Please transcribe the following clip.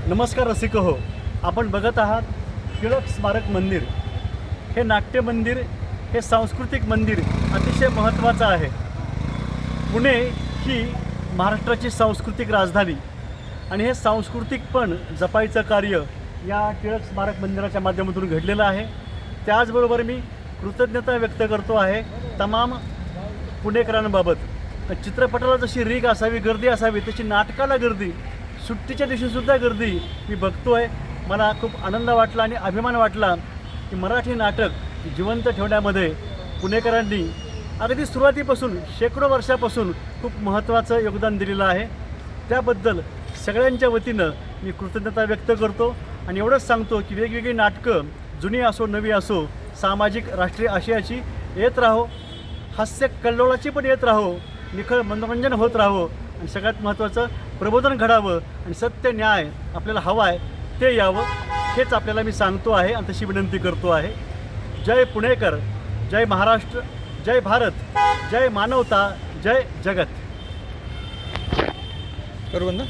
नमस्कार रसिक हो, आपण बघत आहात टिळक स्मारक मंदिर. हे नाट्य मंदिर, हे सांस्कृतिक मंदिर अतिशय महत्त्वाचं आहे. पुणे ही महाराष्ट्राची सांस्कृतिक राजधानी आणि हे सांस्कृतिक पण जपायचं कार्य या टिळक स्मारक मंदिराच्या माध्यमातून घडलेलं आहे. त्याचबरोबर मी कृतज्ञता व्यक्त करतो आहे तमाम पुणेकरांबाबत. चित्रपटाला जशी रीग असावी, गर्दी असावी, तशी नाटकाला गर्दी, सुट्टीच्या दिवशीसुद्धा गर्दी मी बघतो आहे. मला खूप आनंद वाटला आणि अभिमान वाटला की मराठी नाटक जिवंत ठेवण्यामध्ये पुणेकरांनी अगदी सुरुवातीपासून शेकडो वर्षापासून खूप महत्त्वाचं योगदान दिलेलं आहे. त्याबद्दल सगळ्यांच्या वतीनं मी कृतज्ञता व्यक्त करतो आणि एवढंच सांगतो की वेगवेगळी नाटकं जुनी असो नवी असो, सामाजिक राष्ट्रीय आशयाची येत राहो, हास्य कल्लोळाची पण येत राहो, निखळ मनोरंजन होत राहो आणि सगळ्यात महत्त्वाचं प्रबोधन घडावं आणि सत्य न्याय आपल्याला हवं आहे ते यावं, हेच आपल्याला मी सांगतो आहे आणि तशी विनंती करतो आहे. जय पुणेकर, जय महाराष्ट्र, जय भारत, जय मानवता, जय जगत. करू बंद.